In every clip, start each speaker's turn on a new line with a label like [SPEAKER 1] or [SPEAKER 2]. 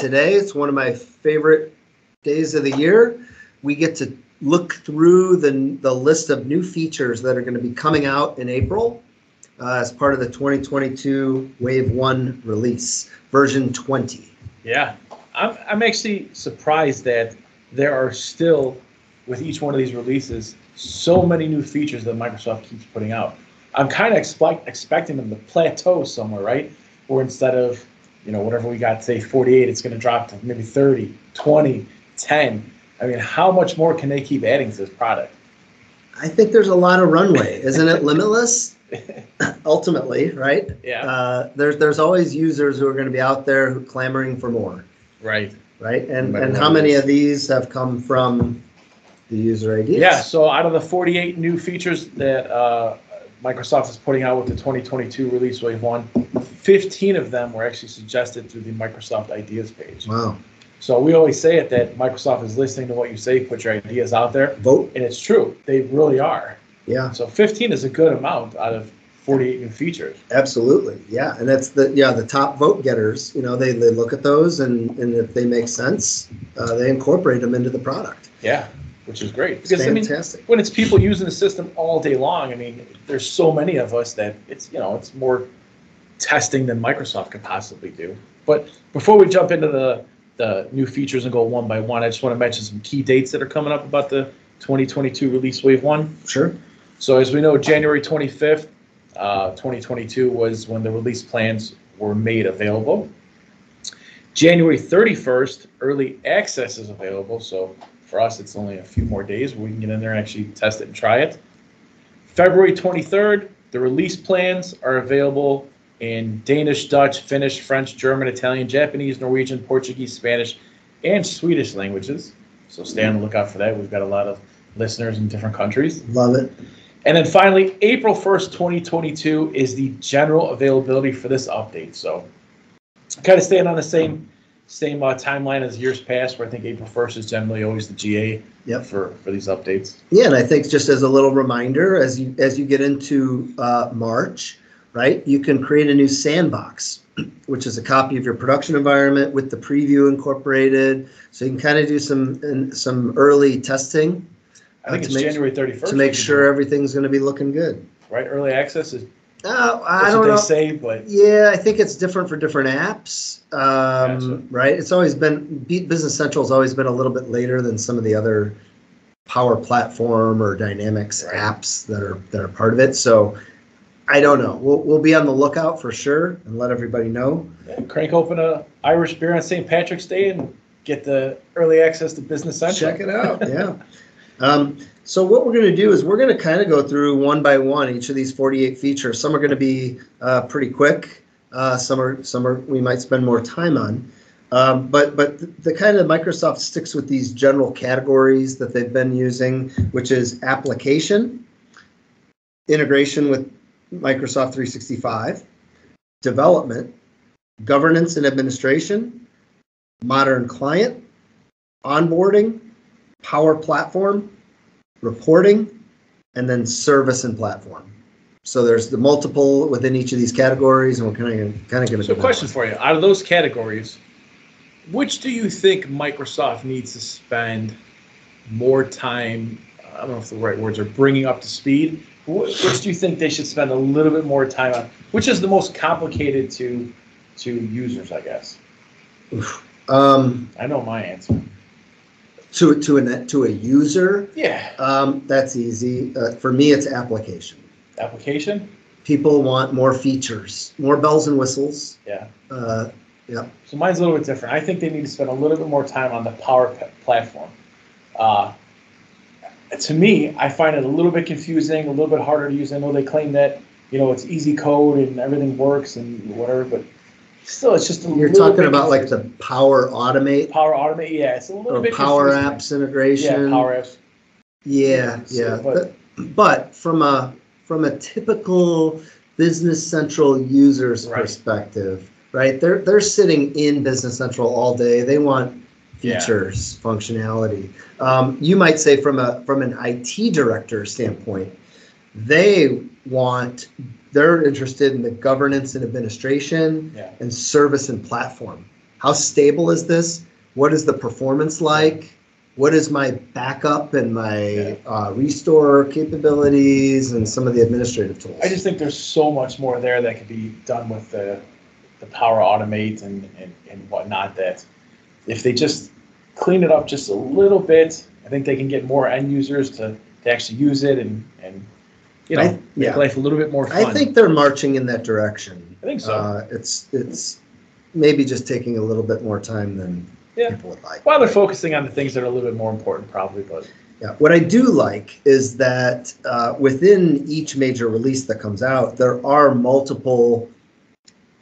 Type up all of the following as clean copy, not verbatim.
[SPEAKER 1] today. It's one of my favorite days of the year. We get to look through the list of new features that are going to be coming out in April as part of the 2022 Wave 1 release, version 20.
[SPEAKER 2] Yeah, I'm actually surprised that there are still, with each one of these releases, so many new features that Microsoft keeps putting out. I'm kind of expecting them to plateau somewhere, right? Where instead of, whatever we got, say 48, it's going to drop to maybe 30, 20, 10. I mean, how much more can they keep adding to this product?
[SPEAKER 1] I think there's a lot of runway. Isn't it limitless? Ultimately, right?
[SPEAKER 2] Yeah.
[SPEAKER 1] There's always users who are going to be out there who clamoring for more.
[SPEAKER 2] Right.
[SPEAKER 1] Right. And how many of these have come from the user ideas?
[SPEAKER 2] Yeah. So out of the 48 new features that Microsoft is putting out with the 2022 release Wave 1, 15 of them were actually suggested through the Microsoft Ideas page.
[SPEAKER 1] Wow.
[SPEAKER 2] So we always say it that Microsoft is listening to what you say, put your ideas out there.
[SPEAKER 1] Vote.
[SPEAKER 2] And it's true. They really are.
[SPEAKER 1] Yeah.
[SPEAKER 2] So 15 is a good amount out of 48 new features.
[SPEAKER 1] Absolutely. Yeah. And that's the top vote getters, they look at those and if they make sense, they incorporate them into the product.
[SPEAKER 2] Yeah. Which is great.
[SPEAKER 1] Because fantastic.
[SPEAKER 2] When it's people using the system all day long, there's so many of us that it's more testing than Microsoft could possibly do. But before we jump into the new features and go one by one, I just want to mention some key dates that are coming up about the 2022 release Wave 1.
[SPEAKER 1] Sure.
[SPEAKER 2] So as we know, January 25th, 2022 was when the release plans were made available. January 31st, early access is available. So for us, it's only a few more days where we can get in there and actually test it and try it. February 23rd, the release plans are available in Danish, Dutch, Finnish, French, German, Italian, Japanese, Norwegian, Portuguese, Spanish, and Swedish languages. So stay on the lookout for that. We've got a lot of listeners in different countries.
[SPEAKER 1] Love it.
[SPEAKER 2] And then finally, April 1st, 2022 is the general availability for this update. So kind of staying on the same timeline as years past, where I think April 1st is generally always the GA for these updates.
[SPEAKER 1] Yeah, and I think just as a little reminder, as you get into March, right, you can create a new sandbox, which is a copy of your production environment with the preview incorporated. So you can kind of do some early testing.
[SPEAKER 2] I think it's January 31st.
[SPEAKER 1] To make sure everything's going to be looking good.
[SPEAKER 2] Right, early access is.
[SPEAKER 1] I don't know.
[SPEAKER 2] They say, but
[SPEAKER 1] yeah, I think it's different for different apps.
[SPEAKER 2] Gotcha.
[SPEAKER 1] Right, it's always been Business Central has always been a little bit later than some of the other Power Platform or Dynamics apps that are part of it. So I don't know. We'll be on the lookout for sure and let everybody know.
[SPEAKER 2] Yeah, crank open a Irish beer on St. Patrick's Day and get the early access to Business Central.
[SPEAKER 1] Check it out. Yeah. So what we're going to do is we're going to kind of go through one by one each of these 48 features. Some are going to be pretty quick. Some are we might spend more time on. But the kind of Microsoft sticks with these general categories that they've been using, which is application, integration with Microsoft 365, development, governance and administration, modern client, onboarding, Power Platform, reporting, and then service and platform. So there's the multiple within each of these categories, and we're kind of going to.
[SPEAKER 2] So, question for you: out of those categories, which do you think Microsoft needs to spend more time? I don't know if the right words are bringing up to speed. Which do you think they should spend a little bit more time on? Which is the most complicated to users, I guess? I know my answer.
[SPEAKER 1] To a user,
[SPEAKER 2] yeah,
[SPEAKER 1] that's easy. For me, it's application.
[SPEAKER 2] Application.
[SPEAKER 1] People want more features, more bells and whistles.
[SPEAKER 2] Yeah.
[SPEAKER 1] Yeah.
[SPEAKER 2] So mine's a little bit different. I think they need to spend a little bit more time on the Power Platform. To me, I find it a little bit confusing, a little bit harder to use. I know they claim that it's easy code and everything works and whatever, but still, it's just a little bit.
[SPEAKER 1] You're talking about confusing. Like the Power Automate?
[SPEAKER 2] Power Automate, yeah. It's a little bit
[SPEAKER 1] Power
[SPEAKER 2] confusing.
[SPEAKER 1] Apps integration.
[SPEAKER 2] Yeah, Power Apps.
[SPEAKER 1] Yeah, yeah. But from a typical Business Central user's perspective, right? They're sitting in Business Central all day. They want features, functionality. You might say from an IT director standpoint, they're interested in the governance and administration and service and platform. how stable is this? What is the performance like? What is my backup and my restore capabilities and some of the administrative tools?
[SPEAKER 2] I just think there's so much more there that could be done with the Power Automate and whatnot, that if they just clean it up just a little bit, I think they can get more end users to actually use it and make life a little bit more fun.
[SPEAKER 1] I think they're marching in that direction.
[SPEAKER 2] I think so.
[SPEAKER 1] It's maybe just taking a little bit more time than people would like.
[SPEAKER 2] Well, they're focusing on the things that are a little bit more important, probably. But
[SPEAKER 1] yeah, what I do like is that within each major release that comes out, there are multiple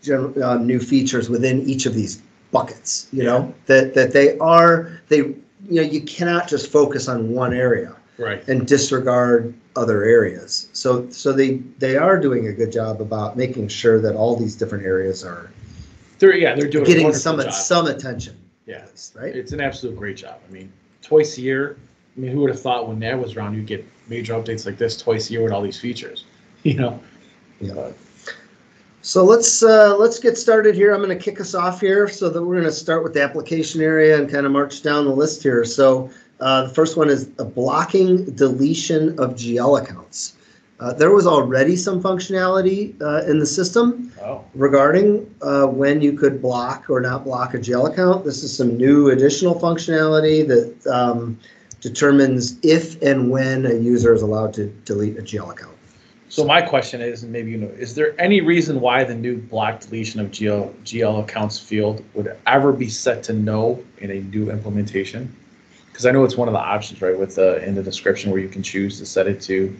[SPEAKER 1] new features within each of these buckets. You know that you cannot just focus on one area and disregard other areas. So they are doing a good job about making sure that all these different areas are
[SPEAKER 2] they're doing
[SPEAKER 1] getting some attention.
[SPEAKER 2] Yeah,
[SPEAKER 1] right.
[SPEAKER 2] It's an absolute great job. I mean, twice a year. I mean, who would have thought when that was around, you'd get major updates like this twice a year with all these features?
[SPEAKER 1] Yeah. So let's get started here. I'm going to kick us off here, so that we're going to start with the application area and kind of march down the list here. So the first one is a blocking deletion of GL accounts. There was already some functionality in the system regarding when you could block or not block a GL account. This is some new additional functionality that determines if and when a user is allowed to delete a GL account.
[SPEAKER 2] So my question is, and maybe is there any reason why the new block deletion of GL accounts field would ever be set to no in a new implementation? Because I know it's one of the options, right, with in the description where you can choose to set it to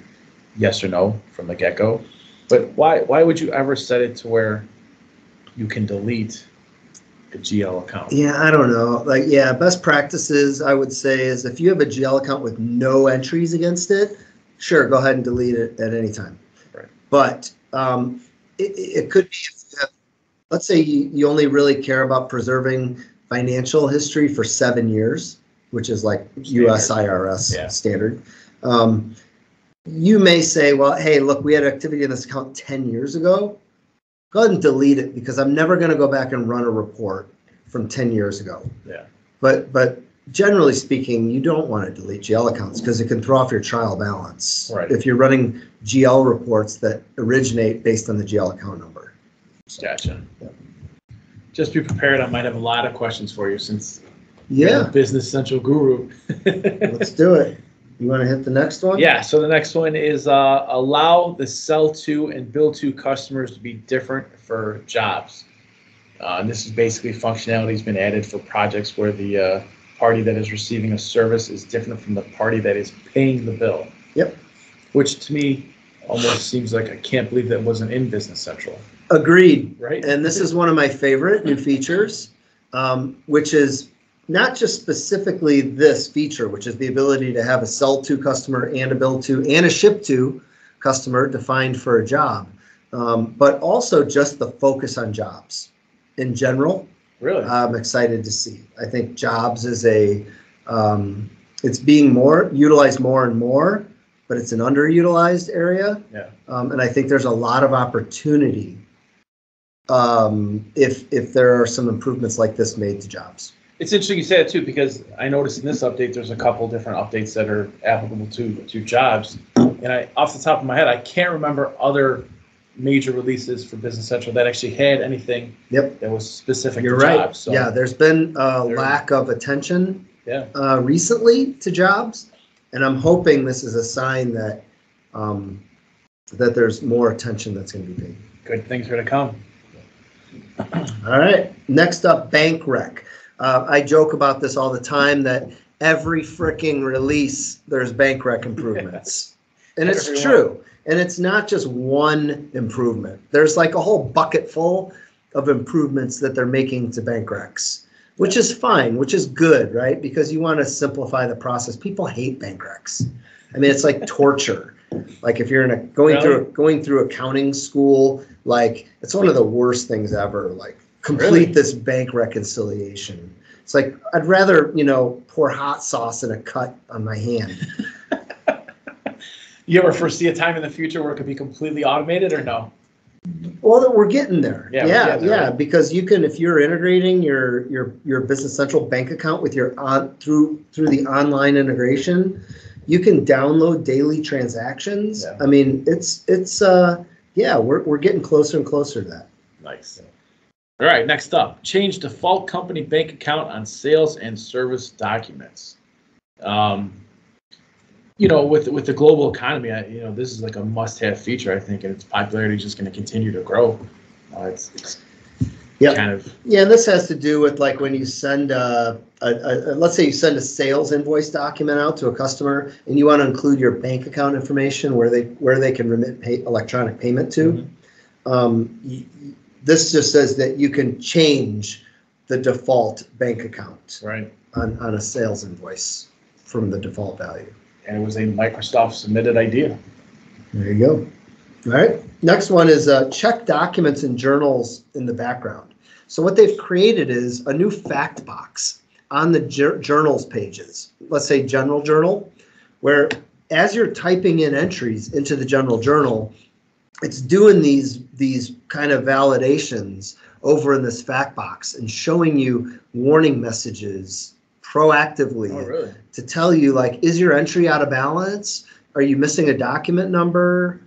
[SPEAKER 2] yes or no from the get-go. But why would you ever set it to where you can delete a GL account?
[SPEAKER 1] Yeah, I don't know. Best practices, I would say, is if you have a GL account with no entries against it, sure, go ahead and delete it at any time.
[SPEAKER 2] Right.
[SPEAKER 1] But it could be, let's say you only really care about preserving financial history for 7 years, which is like US IRS standard. You may say, well, hey, look, we had activity in this account 10 years ago. Go ahead and delete it because I'm never going to go back and run a report from 10 years ago.
[SPEAKER 2] Yeah.
[SPEAKER 1] But generally speaking, you don't want to delete GL accounts because it can throw off your trial balance if you're running GL reports that originate based on the GL account number.
[SPEAKER 2] Gotcha. Yeah. Just be prepared. I might have a lot of questions for you since you're a Business Central guru.
[SPEAKER 1] Let's do it. You want to hit the next one?
[SPEAKER 2] Yeah, so the next one is allow the sell to and bill to customers to be different for jobs. And this is basically functionality has been added for projects where the party that is receiving a service is different from the party that is paying the bill.
[SPEAKER 1] Yep.
[SPEAKER 2] Which to me almost seems like I can't believe that wasn't in Business Central.
[SPEAKER 1] Agreed.
[SPEAKER 2] Right.
[SPEAKER 1] And this is one of my favorite new features, which is not just specifically this feature, which is the ability to have a sell to customer and a bill to and a ship to customer defined for a job, but also just the focus on jobs in general.
[SPEAKER 2] Really?
[SPEAKER 1] I'm excited to see. I think jobs is it's being utilized more and more, but it's an underutilized area.
[SPEAKER 2] Yeah.
[SPEAKER 1] And I think there's a lot of opportunity if there are some improvements like this made to jobs.
[SPEAKER 2] It's interesting you say that too, because I noticed in this update there's a couple different updates that are applicable to jobs. And off the top of my head, I can't remember other major releases for Business Central that actually had anything that was specific to jobs. So
[SPEAKER 1] yeah, there's been a lack of attention recently to jobs, and I'm hoping this is a sign that that there's more attention that's going to be paid.
[SPEAKER 2] Good things are to come.
[SPEAKER 1] All right, next up, bank rec. I joke about this all the time that every freaking release there's bank rec improvements. And it's true. And it's not just one improvement. There's like a whole bucket full of improvements that they're making to bank recs, which is fine, which is good, right? Because you want to simplify the process. People hate bank recs. I mean, it's like torture. Like if you're going through accounting school, like it's one of the worst things ever. Like complete this bank reconciliation. It's like I'd rather, pour hot sauce in a cut on my hand.
[SPEAKER 2] You ever foresee a time in the future where it could be completely automated or no?
[SPEAKER 1] Well, that we're getting there.
[SPEAKER 2] Yeah, we're
[SPEAKER 1] Yeah,
[SPEAKER 2] getting there,
[SPEAKER 1] yeah,
[SPEAKER 2] right?
[SPEAKER 1] because you can, if you're integrating your Business Central bank account with your through the online integration, you can download daily transactions.
[SPEAKER 2] Yeah.
[SPEAKER 1] I mean, it's yeah, we're getting closer and closer to that.
[SPEAKER 2] Nice. All right, next up, change default company bank account on sales and service documents. You know, with the global economy, you know, this is like a must-have feature, I think, and its popularity is just going to continue to grow. It's
[SPEAKER 1] Yep.
[SPEAKER 2] kind of
[SPEAKER 1] Yeah, and this has to do with like when you send let's say you send a sales invoice document out to a customer and you want to include your bank account information where they can remit electronic payment to. This just says that you can change the default bank account
[SPEAKER 2] right.
[SPEAKER 1] on a sales invoice from the default value.
[SPEAKER 2] And it was a Microsoft submitted idea.
[SPEAKER 1] There you go. All right. Next one is check documents and journals in the background. So what they've created is a new fact box on the journals pages. Let's say general journal, where as you're typing in entries into the general journal, it's doing these kind of validations over in this fact box and showing you warning messages proactively.
[SPEAKER 2] Oh, really?
[SPEAKER 1] To tell you, like, is your entry out of balance? Are you missing a document number?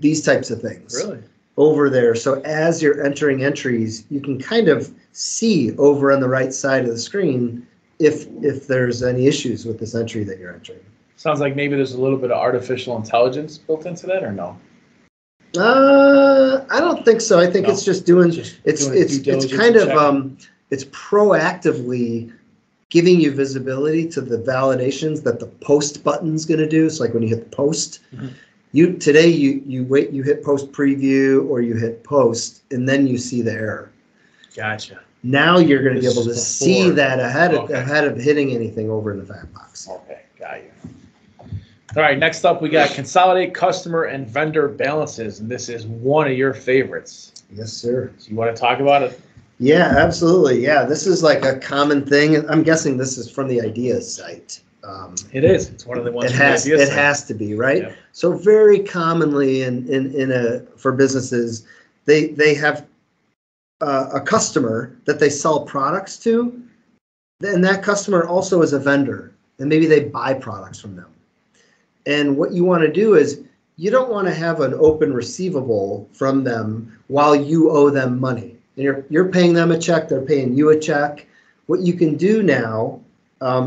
[SPEAKER 1] These types of things.
[SPEAKER 2] Really?
[SPEAKER 1] Over there. So as you're entering entries, you can kind of see over on the right side of the screen if there's any issues with this entry that you're entering.
[SPEAKER 2] Sounds like maybe there's a little bit of artificial intelligence built into that, or no?
[SPEAKER 1] I don't think so. I think
[SPEAKER 2] No.
[SPEAKER 1] it's just doing
[SPEAKER 2] Just
[SPEAKER 1] it's
[SPEAKER 2] doing
[SPEAKER 1] it's
[SPEAKER 2] due
[SPEAKER 1] it's
[SPEAKER 2] diligence
[SPEAKER 1] kind
[SPEAKER 2] and
[SPEAKER 1] of
[SPEAKER 2] checking.
[SPEAKER 1] it's proactively giving you visibility to the validations that the post button's going to do. So like when you hit the post,
[SPEAKER 2] Mhm.
[SPEAKER 1] you hit post preview or you hit post and then you see the error.
[SPEAKER 2] Gotcha.
[SPEAKER 1] Now you're going to be
[SPEAKER 2] This
[SPEAKER 1] able to
[SPEAKER 2] is
[SPEAKER 1] see
[SPEAKER 2] before.
[SPEAKER 1] that ahead
[SPEAKER 2] Okay.
[SPEAKER 1] of hitting anything over in the fact box.
[SPEAKER 2] Okay, got you. All right, next up we got consolidate customer and vendor balances, and this is one of your favorites.
[SPEAKER 1] Yes, sir.
[SPEAKER 2] So you want to talk about it?
[SPEAKER 1] Yeah, absolutely. Yeah, this is like a common thing. I'm guessing this is from the Ideas site.
[SPEAKER 2] It is. It's one of the ones.
[SPEAKER 1] It
[SPEAKER 2] from the
[SPEAKER 1] has
[SPEAKER 2] ideas
[SPEAKER 1] it
[SPEAKER 2] site.
[SPEAKER 1] has to be, right?
[SPEAKER 2] Yep.
[SPEAKER 1] So very commonly for businesses, they have a customer that they sell products to, and that customer also is a vendor, and maybe they buy products from them. And what you want to do is you don't want to have an open receivable from them while you owe them money. And you're paying them a check, they're paying you a check. What you can do now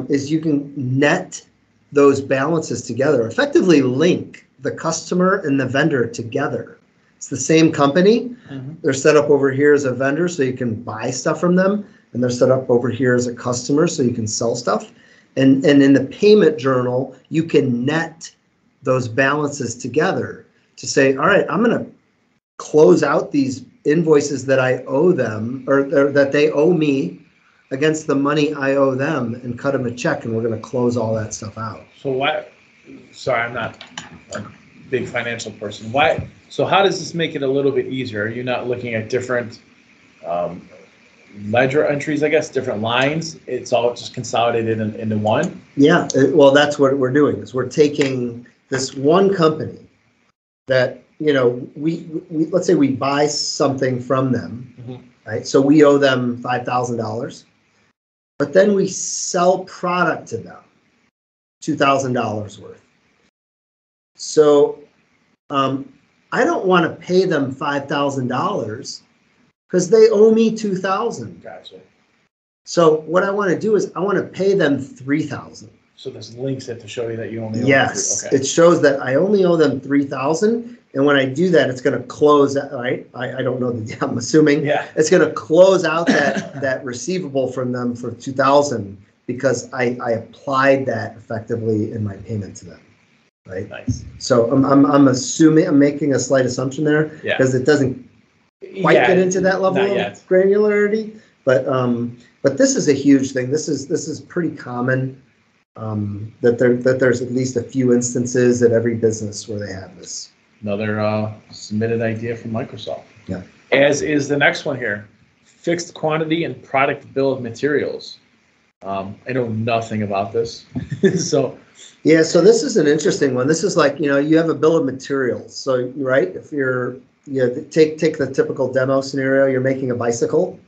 [SPEAKER 1] is you can net those balances together, effectively link the customer and the vendor together. It's the same company.
[SPEAKER 2] Mhm.
[SPEAKER 1] They're set up over here as a vendor so you can buy stuff from them, and they're set up over here as a customer so you can sell stuff. And in the payment journal, you can net those balances together to say, all right, I'm going to close out these invoices that I owe them or that they owe me against the money I owe them and cut them a check, and we're going to close all that stuff out.
[SPEAKER 2] So why? Sorry, I'm not a big financial person. Why? So how does this make it a little bit easier? Are you not looking at different ledger entries, I guess, different lines? It's all just consolidated into one?
[SPEAKER 1] Yeah, well, that's what we're doing is we're taking this one company that, you know, we let's say we buy something from them, right? So we owe them $5,000, but then we sell product to them, $2,000 worth. So I don't want to pay them $5,000 because they owe me $2,000.
[SPEAKER 2] Gotcha.
[SPEAKER 1] So what I want to do is I want to pay them $3,000.
[SPEAKER 2] So this links it to show you that you only owe
[SPEAKER 1] Yes,
[SPEAKER 2] okay.
[SPEAKER 1] it shows that I only owe them $3,000, and when I do that, it's going to close. Right? I don't know. I'm assuming
[SPEAKER 2] Yeah.
[SPEAKER 1] it's going to close out that receivable from them for $2,000 because I applied that effectively in my payment to them. Right.
[SPEAKER 2] Nice.
[SPEAKER 1] So I'm assuming I'm making a slight assumption there
[SPEAKER 2] Yeah.
[SPEAKER 1] because it doesn't quite get into that level
[SPEAKER 2] not
[SPEAKER 1] of
[SPEAKER 2] yet.
[SPEAKER 1] granularity, but this is a huge thing. This is pretty common. That there's at least a few instances at every business where they have this.
[SPEAKER 2] Another submitted idea from Microsoft.
[SPEAKER 1] Yeah.
[SPEAKER 2] As is the next one here, fixed quantity and product bill of materials. I know nothing about this, so
[SPEAKER 1] Yeah, so this is an interesting one. This is like, you know, you have a bill of materials. So, right, if you're take the typical demo scenario. You're making a bicycle,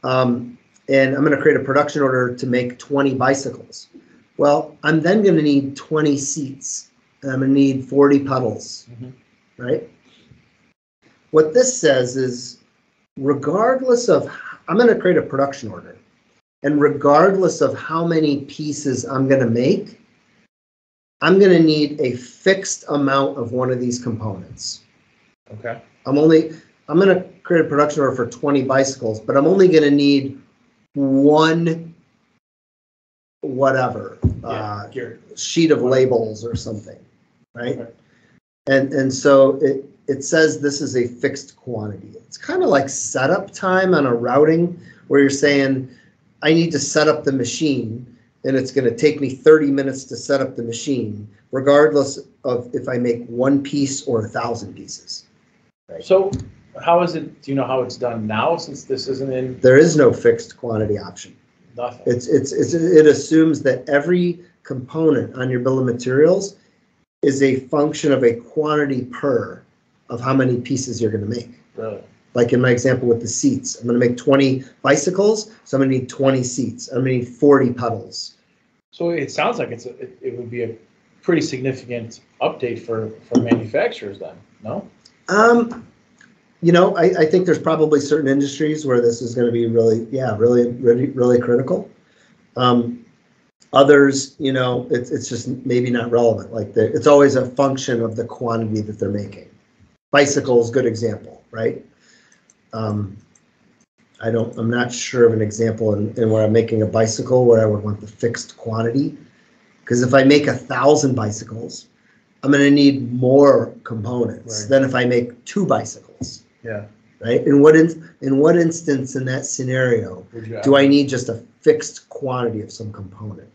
[SPEAKER 1] and I'm going to create a production order to make 20 bicycles. Well, I'm then going to need 20 seats, and I'm going to need 40 pedals, right? What this says is, regardless of, I'm going to create a production order, and regardless of how many pieces I'm going to make, I'm going to need a fixed amount of one of these components.
[SPEAKER 2] Okay.
[SPEAKER 1] I'm going to create a production order for 20 bicycles, but I'm only going to need one, whatever, sheet of labels or something, right? Okay. And so it says this is a fixed quantity. It's kind of like setup time on a routing where you're saying, I need to set up the machine, and it's going to take me 30 minutes to set up the machine, regardless of if I make one piece or 1,000 pieces. Right?
[SPEAKER 2] So how is it, do you know how it's done now, since this isn't in?
[SPEAKER 1] There is no fixed quantity option.
[SPEAKER 2] Nothing.
[SPEAKER 1] It assumes that every component on your bill of materials is a function of a quantity per of how many pieces you're going to make.
[SPEAKER 2] Really?
[SPEAKER 1] Like in my example with the seats, I'm going to make 20 bicycles, so I'm going to need 20 seats. I'm going to need 40 pedals.
[SPEAKER 2] So it sounds like it would be a pretty significant update for manufacturers then, no?
[SPEAKER 1] I think there's probably certain industries where this is going to be really critical. Others, it's just maybe not relevant. Like it's always a function of the quantity that they're making. Bicycles, good example, right? I'm not sure of an example in where I'm making a bicycle where I would want the fixed quantity. Because if I make 1,000 bicycles, I'm going to need more components than if I make 2 bicycles.
[SPEAKER 2] Yeah.
[SPEAKER 1] Right. In what instance in that scenario do I need just a fixed quantity of some component?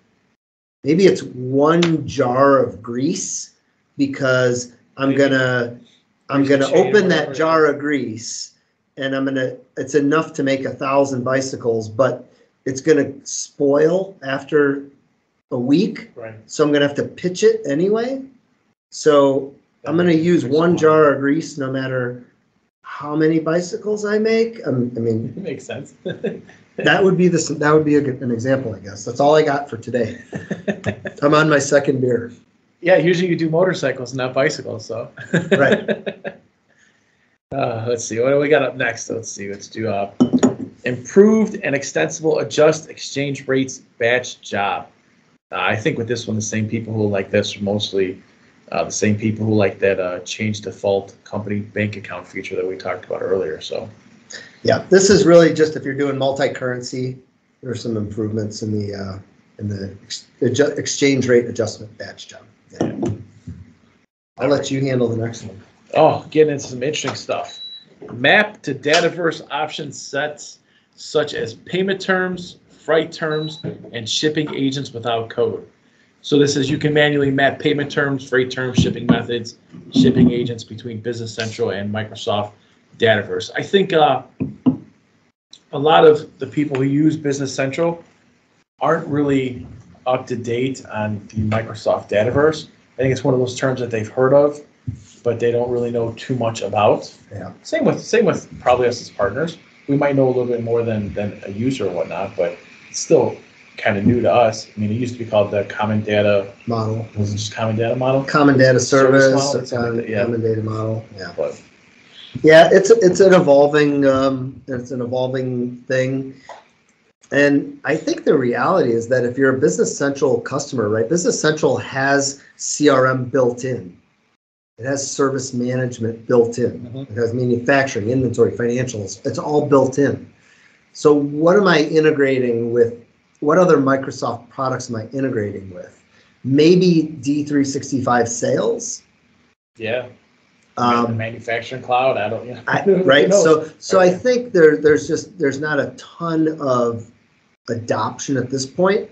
[SPEAKER 1] Maybe it's 1 jar of grease because I'm gonna open that jar of grease and it's enough to make 1,000 bicycles, but it's gonna spoil after a week.
[SPEAKER 2] Right.
[SPEAKER 1] So I'm gonna have to pitch it anyway. So I'm gonna use 1 jar of grease no matter how many bicycles I make.
[SPEAKER 2] It makes sense.
[SPEAKER 1] that would be an example, I guess. That's all I got for today. I'm on my 2nd beer.
[SPEAKER 2] Yeah, usually you do motorcycles, not bicycles, so.
[SPEAKER 1] Right.
[SPEAKER 2] Let's see, what do we got up next? Let's do improved and extensible adjust exchange rates batch job. I think with this one, the same people who like this are mostly the same people who like that change default company bank account feature that we talked about earlier. So,
[SPEAKER 1] yeah, this is really just if you're doing multi-currency. There are some improvements in the exchange rate adjustment batch job. Yeah. I'll let you handle the next one.
[SPEAKER 2] Oh, getting into some interesting stuff. Map to Dataverse option sets such as payment terms, freight terms, and shipping agents without code. So this is, you can manually map payment terms, freight terms, shipping methods, shipping agents between Business Central and Microsoft Dataverse. I think a lot of the people who use Business Central aren't really up to date on the Microsoft Dataverse. I think it's one of those terms that they've heard of, but they don't really know too much about.
[SPEAKER 1] Yeah.
[SPEAKER 2] Same with probably us as partners. We might know a little bit more than a user or whatnot, but it's still kind of new to us. I mean, it used to be called the Common Data
[SPEAKER 1] Model.
[SPEAKER 2] Was it just Common Data Model?
[SPEAKER 1] Common Data Service
[SPEAKER 2] model,
[SPEAKER 1] or Common Data Model. Yeah.
[SPEAKER 2] But,
[SPEAKER 1] yeah, it's an evolving thing. And I think the reality is that if you're a Business Central customer, right, Business Central has CRM built in. It has service management built in. Mm-hmm. It has manufacturing, inventory, financials. It's all built in. So what am I integrating with? What other Microsoft products am I integrating with? Maybe D365 Sales.
[SPEAKER 2] Yeah. The manufacturing cloud. I don't.
[SPEAKER 1] Right. So I think there's not a ton of adoption at this point,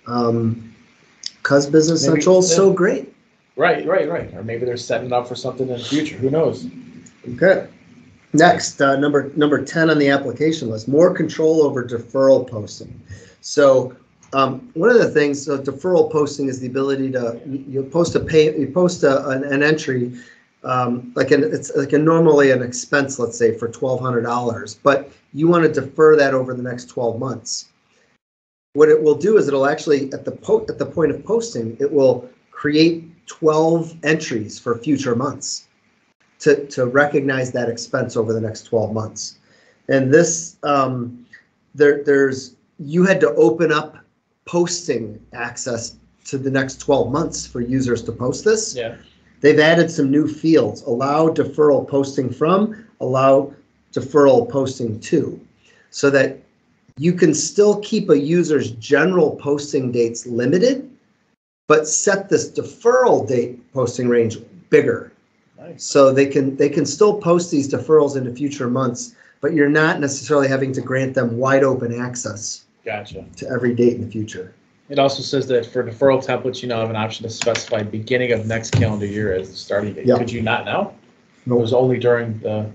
[SPEAKER 1] because Business Central is so great.
[SPEAKER 2] Right. Or maybe they're setting it up for something in the future. Who knows?
[SPEAKER 1] Okay. Next, number 10 on the application list: more control over deferral posting. So one of the things, deferral posting is the ability to you post an entry it's like a normally an expense, let's say for $1,200, but you want to defer that over the next 12 months. What it will do is it'll actually at the point of posting, it will create 12 entries for future months to recognize that expense over the next 12 months. And this you had to open up posting access to the next 12 months for users to post this.
[SPEAKER 2] Yeah.
[SPEAKER 1] They've added some new fields: allow deferral posting from, allow deferral posting to, so that you can still keep a user's general posting dates limited, but set this deferral date posting range bigger.
[SPEAKER 2] Nice.
[SPEAKER 1] So they can still post these deferrals into future months, but you're not necessarily having to grant them wide open access.
[SPEAKER 2] Gotcha.
[SPEAKER 1] To every date in the future.
[SPEAKER 2] It also says that for deferral templates, you now have an option to specify beginning of next calendar year as the starting date.
[SPEAKER 1] Yep.
[SPEAKER 2] Could you not now?
[SPEAKER 1] Nope.
[SPEAKER 2] It was only during the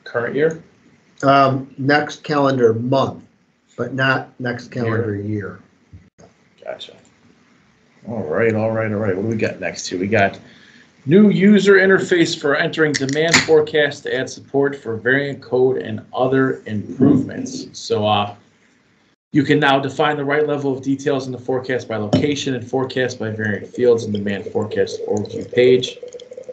[SPEAKER 2] current year?
[SPEAKER 1] Next calendar month, but not next calendar year.
[SPEAKER 2] Gotcha. All right. What do we got next here? We got new user interface for entering demand forecast to add support for variant code and other improvements. So you can now define the right level of details in the forecast by location and forecast by variant fields in demand forecast overview page.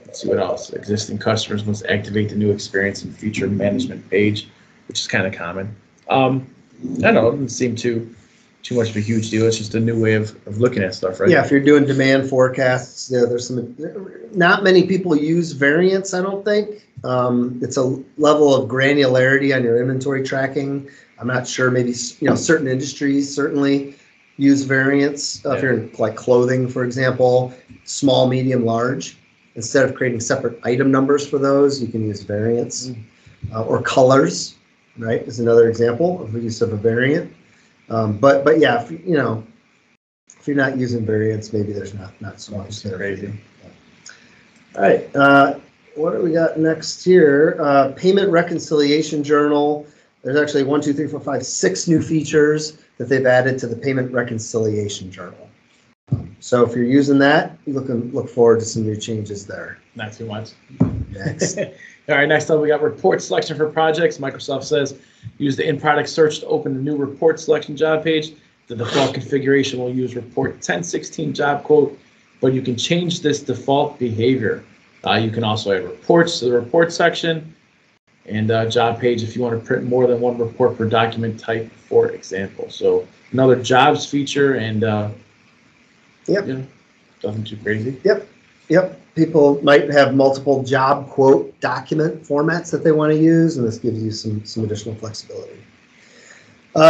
[SPEAKER 2] Let's see what else. Existing customers must activate the new experience and feature management page, which is kind of common. I don't know, it doesn't seem too much of a huge deal. It's just a new way of looking at stuff, right?
[SPEAKER 1] Yeah, if you're doing demand forecasts, there's not many people use variants, I don't think. It's a level of granularity on your inventory tracking. I'm not sure, maybe, certain industries certainly use variants. If you're in like clothing, for example, small, medium, large, instead of creating separate item numbers for those, you can use variants. Or colors, right, is another example of the use of a variant. But yeah, if you're not using variants, maybe there's not so much there.
[SPEAKER 2] Crazy.
[SPEAKER 1] All right, what do we got next here? Payment reconciliation journal. There's actually 1, 2, 3, 4, 5, 6 new features that they've added to the payment reconciliation journal. So if you're using that, look forward to some new changes there.
[SPEAKER 2] Not too much.
[SPEAKER 1] Next.
[SPEAKER 2] All right, next up we got report selection for projects. Microsoft says use the in-product search to open the new report selection job page. The default configuration will use report 1016 job quote, but you can change this default behavior. You can also add reports to the report section and job page if you want to print more than one report per document type, for example. So another jobs feature, and nothing too crazy.
[SPEAKER 1] Yep. People might have multiple job quote document formats that they want to use, and this gives you some additional flexibility.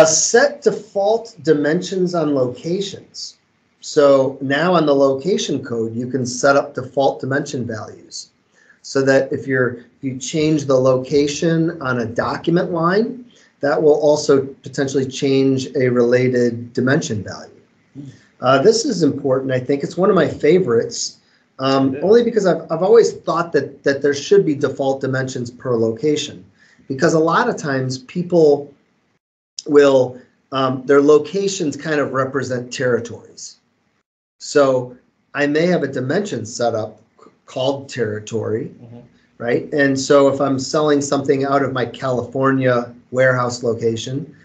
[SPEAKER 1] Set default dimensions on locations. So now on the location code, you can set up default dimension values, so that if you change the location on a document line, that will also potentially change a related dimension value. This is important. I think it's one of my favorites, only because I've always thought that there should be default dimensions per location, because a lot of times people will, their locations kind of represent territories. So I may have a dimension set up called territory, right? And so if I'm selling something out of my California warehouse location,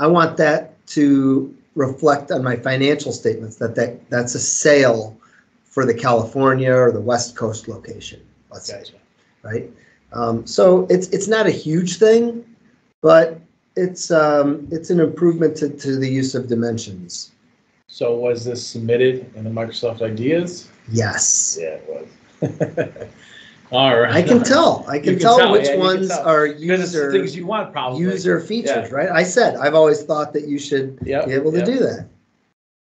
[SPEAKER 1] I want that to reflect on my financial statements that's a sale for the California or the West Coast location, let's say, right? So it's not a huge thing, but it's an improvement to the use of dimensions.
[SPEAKER 2] So was this submitted in the Microsoft Ideas?
[SPEAKER 1] Yes.
[SPEAKER 2] Yeah, it was. All right.
[SPEAKER 1] I can tell which ones are
[SPEAKER 2] user things you want, probably
[SPEAKER 1] user features, right? I said I've always thought that you should be able to do that.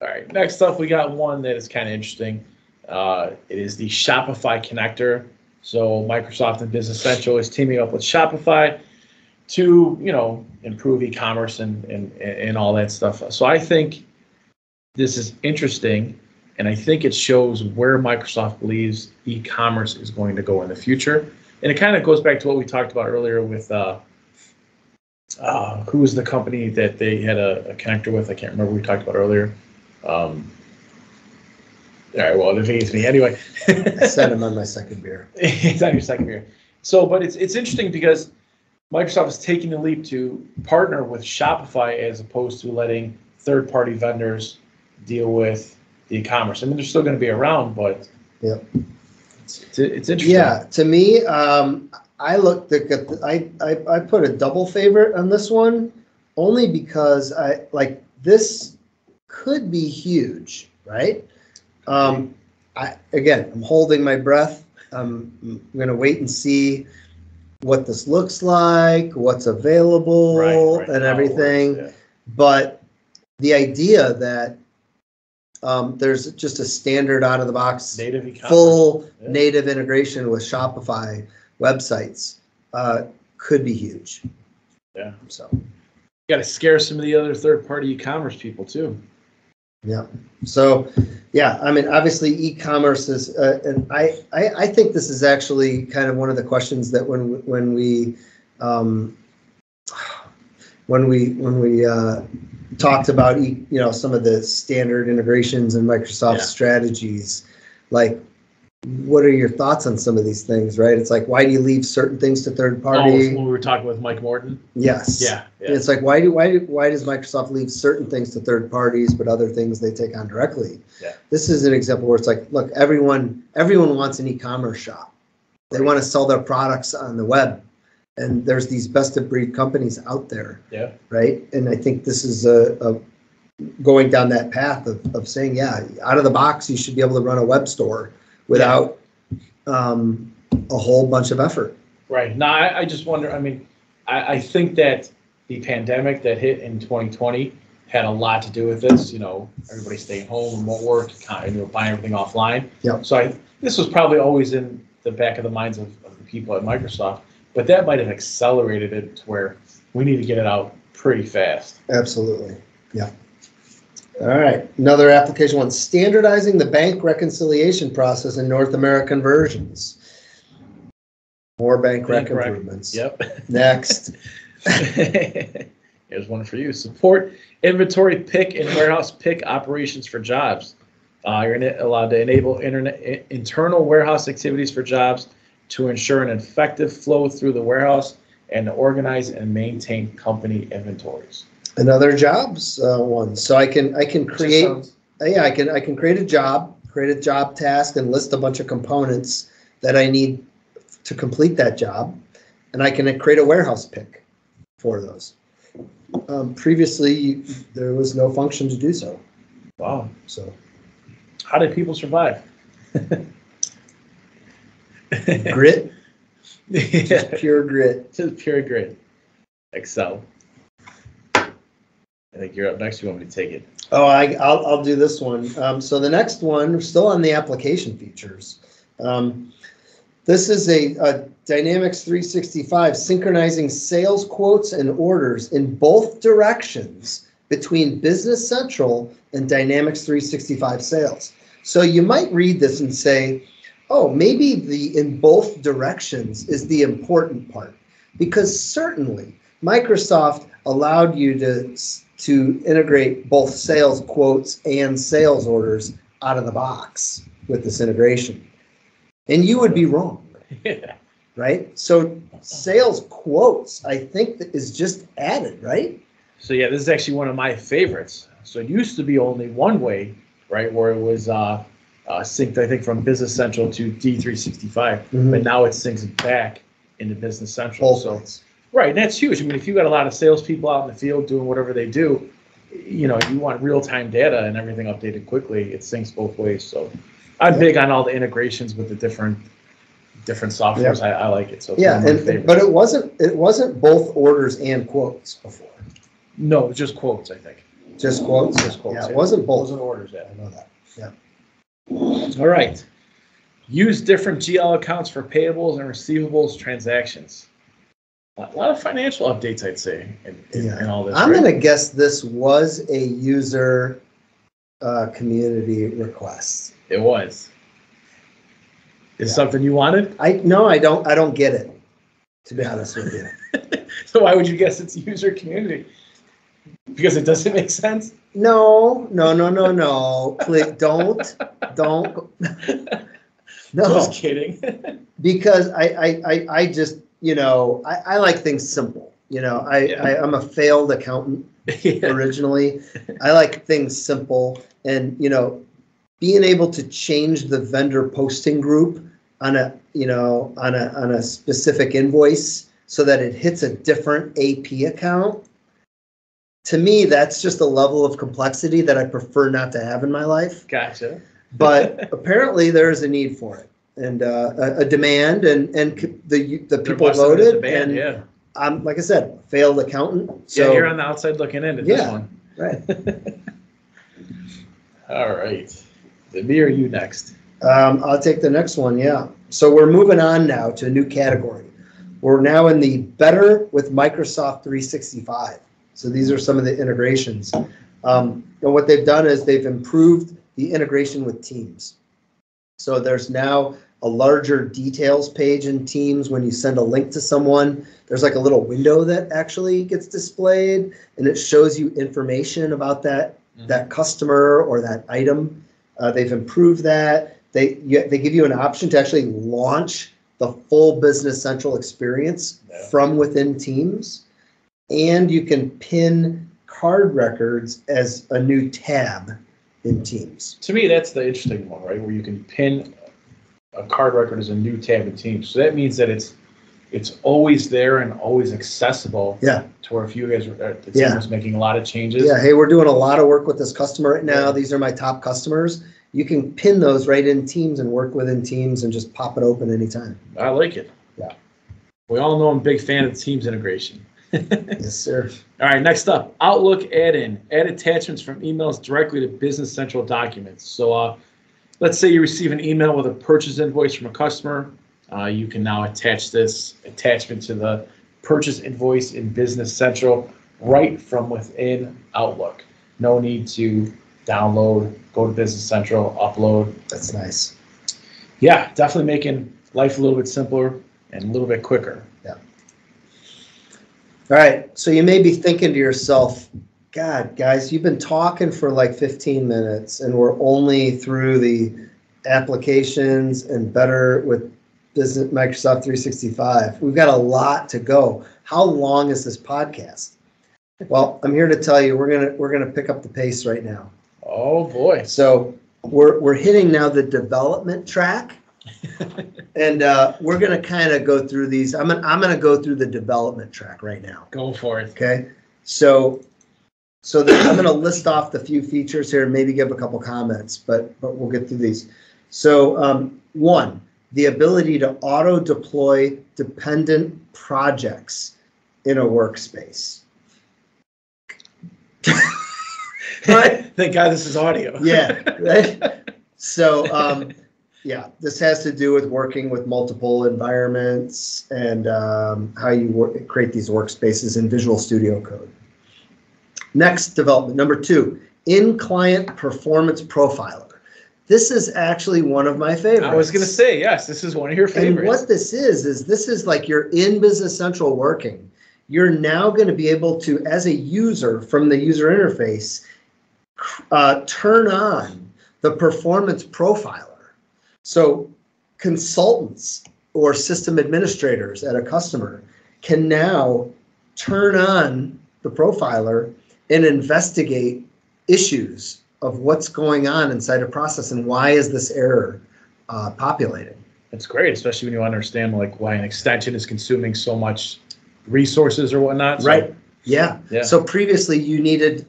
[SPEAKER 2] All right. Next up, we got one that is kind of interesting. It is the Shopify connector. So Microsoft and Business Central is teaming up with Shopify to improve e-commerce and all that stuff. So I think this is interesting, and I think it shows where Microsoft believes e-commerce is going to go in the future. And it kind of goes back to what we talked about earlier with who was the company that they had a connector with? I can't remember what we talked about earlier. All right, well, it defeats me anyway.
[SPEAKER 1] I said I'm on my second beer.
[SPEAKER 2] It's on your second beer. So, but it's interesting because Microsoft is taking the leap to partner with Shopify as opposed to letting third-party vendors deal with the e-commerce. I mean, they're still going to be around, but
[SPEAKER 1] Yep.
[SPEAKER 2] it's interesting.
[SPEAKER 1] Yeah, to me, I looked at I put a double favorite on this one only because this could be huge, right? I'm holding my breath. I'm going to wait and see what this looks like, what's available,
[SPEAKER 2] Right,
[SPEAKER 1] and
[SPEAKER 2] how it
[SPEAKER 1] everything.
[SPEAKER 2] works,
[SPEAKER 1] But the idea that there's just a standard out of the box,
[SPEAKER 2] native e-commerce.
[SPEAKER 1] full native integration with Shopify websites could be huge.
[SPEAKER 2] Yeah.
[SPEAKER 1] So.
[SPEAKER 2] You got to scare some of the other third-party e-commerce people too.
[SPEAKER 1] Yeah. So, yeah, I mean, obviously e-commerce is, and I think this is actually kind of one of the questions that when we talked about, some of the standard integrations and Microsoft strategies, like, what are your thoughts on some of these things, right? It's like, why do you leave certain things to third party?
[SPEAKER 2] When we were talking with Mike Morton?
[SPEAKER 1] Yes.
[SPEAKER 2] Yeah.
[SPEAKER 1] It's like, why does Microsoft leave certain things to third parties, but other things they take on directly?
[SPEAKER 2] Yeah.
[SPEAKER 1] This is an example where it's like, look, everyone wants an e-commerce shop. They want to sell their products on the web. And there's these best of breed companies out there. Yeah. Right. And I think this is a going down that path of saying, out of the box, you should be able to run a web store without a whole bunch of effort.
[SPEAKER 2] Right. No, I just wonder, I mean, I think that the pandemic that hit in 2020 had a lot to do with this. Everybody staying home, remote work, and buying everything offline.
[SPEAKER 1] Yep.
[SPEAKER 2] So this was probably always in the back of the minds of the people at Microsoft, but that might have accelerated it to where we need to get it out pretty fast.
[SPEAKER 1] Absolutely. Yeah. All right. Another application one, standardizing the bank reconciliation process in North American versions. More bank rec improvements.
[SPEAKER 2] Yep.
[SPEAKER 1] Next.
[SPEAKER 2] Here's one for you. Support inventory pick and warehouse pick operations for jobs. You're allowed to enable internal warehouse activities for jobs to ensure an effective flow through the warehouse and to organize and maintain company inventories.
[SPEAKER 1] Another jobs one. So I can create I can create a job task and list a bunch of components that I need to complete that job, and I can create a warehouse pick for those. Previously, there was no function to do so.
[SPEAKER 2] Wow.
[SPEAKER 1] So,
[SPEAKER 2] how did people survive?
[SPEAKER 1] Grit. Just pure grit.
[SPEAKER 2] Just pure grit. Excel. I think you're up next. You want me to take it?
[SPEAKER 1] Oh, I'll do this one. So the next one, we're still on the application features. This is a Dynamics 365 synchronizing sales quotes and orders in both directions between Business Central and Dynamics 365 Sales. So you might read this and say, oh, maybe the in both directions is the important part, because certainly Microsoft allowed you to integrate both sales quotes and sales orders out of the box with this integration. And you would be wrong, right? So sales quotes, I think, that is just added, right?
[SPEAKER 2] So yeah, this is actually one of my favorites. So it used to be only one way, right, where it was synced, I think, from Business Central to D365, but now it syncs back into Business Central.
[SPEAKER 1] Both.
[SPEAKER 2] Right, and that's huge. I mean, if you got a lot of salespeople out in the field doing whatever they do, you want real-time data and everything updated quickly. It syncs both ways. So I'm big on all the integrations with the different softwares.
[SPEAKER 1] Yep.
[SPEAKER 2] I like it. So
[SPEAKER 1] but it wasn't both orders and quotes before.
[SPEAKER 2] No, just quotes, I think.
[SPEAKER 1] Just quotes.
[SPEAKER 2] Just quotes.
[SPEAKER 1] Yeah, it wasn't both.
[SPEAKER 2] It wasn't orders. Yeah,
[SPEAKER 1] I know that. Yeah.
[SPEAKER 2] All right. Use different GL accounts for payables and receivables transactions. A lot of financial updates, I'd say, in all this.
[SPEAKER 1] I'm going to guess this was a user community request.
[SPEAKER 2] It was. Is something you wanted?
[SPEAKER 1] No, I don't get it, to be honest with you.
[SPEAKER 2] So why would you guess it's user community? Because it doesn't make sense?
[SPEAKER 1] No. Please don't. No,
[SPEAKER 2] Just kidding.
[SPEAKER 1] because I just, I like things simple. I'm a failed accountant
[SPEAKER 2] Yeah.
[SPEAKER 1] originally. I like things simple, and being able to change the vendor posting group on a specific invoice so that it hits a different AP account. To me, that's just a level of complexity that I prefer not to have in my life.
[SPEAKER 2] Gotcha.
[SPEAKER 1] But apparently there is a need for it, and a demand, and the
[SPEAKER 2] They're
[SPEAKER 1] people
[SPEAKER 2] busting at
[SPEAKER 1] voted.
[SPEAKER 2] the band,
[SPEAKER 1] And
[SPEAKER 2] yeah.
[SPEAKER 1] I'm, like I said, failed accountant. So
[SPEAKER 2] Yeah, you're on the outside looking in at this
[SPEAKER 1] Yeah.
[SPEAKER 2] one.
[SPEAKER 1] right.
[SPEAKER 2] All right. Me or you next?
[SPEAKER 1] I'll take the next one. Yeah. So we're moving on now to a new category. We're now in the better with Microsoft 365. So these are some of the integrations. And what they've done is they've improved the integration with Teams. So there's now a larger details page in Teams. When you send a link to someone, there's like a little window that actually gets displayed, and it shows you information about that customer or that item. They've improved that. They give you an option to actually launch the full Business Central experience from within Teams. And you can pin card records as a new tab in Teams.
[SPEAKER 2] To me, that's the interesting one, right? Where you can pin a card record as a new tab in Teams. So that means that it's always there and always accessible.
[SPEAKER 1] Yeah.
[SPEAKER 2] To where if you guys the team was making a lot of changes.
[SPEAKER 1] Yeah. Hey, we're doing a lot of work with this customer right now. These are my top customers. You can pin those right in Teams and work within Teams and just pop it open anytime.
[SPEAKER 2] I like it.
[SPEAKER 1] Yeah.
[SPEAKER 2] We all know I'm a big fan of Teams integration.
[SPEAKER 1] Yes, sir.
[SPEAKER 2] All right, next up, Outlook add-in. Add attachments from emails directly to Business Central documents. So let's say you receive an email with a purchase invoice from a customer. You can now attach this attachment to the purchase invoice in Business Central right from within Outlook. No need to download, go to Business Central, upload.
[SPEAKER 1] That's nice.
[SPEAKER 2] Yeah, definitely making life a little bit simpler and a little bit quicker.
[SPEAKER 1] Yeah. All right. So you may be thinking to yourself, God, guys, you've been talking for like 15 minutes and we're only through the applications and better with Business Microsoft 365. We've got a lot to go. How long is this podcast? Well, I'm here to tell you we're gonna pick up the pace right now.
[SPEAKER 2] Oh boy.
[SPEAKER 1] So we're hitting now the development track. And we're going to kind of go through these. I'm going to go through the development track right now.
[SPEAKER 2] Go for it.
[SPEAKER 1] Okay. So I'm going to list off the few features here and maybe give a couple comments, but we'll get through these. So one, the ability to auto deploy dependent projects in a workspace.
[SPEAKER 2] Right. Thank God this is audio.
[SPEAKER 1] Yeah. Right. So, yeah, this has to do with working with multiple environments and how you create these workspaces in Visual Studio Code. Next development, number 2, in-client performance profiler. This is actually one of my favorites.
[SPEAKER 2] I was going to say, yes, this is one of your favorites.
[SPEAKER 1] And what this is like you're in Business Central working. You're now going to be able to, as a user from the user interface, turn on the performance profiler. So consultants or system administrators at a customer can now turn on the profiler and investigate issues of what's going on inside a process and why is this error populating.
[SPEAKER 2] It's great, especially when you understand like why an extension is consuming so much resources or whatnot. So,
[SPEAKER 1] right. Yeah. So previously you needed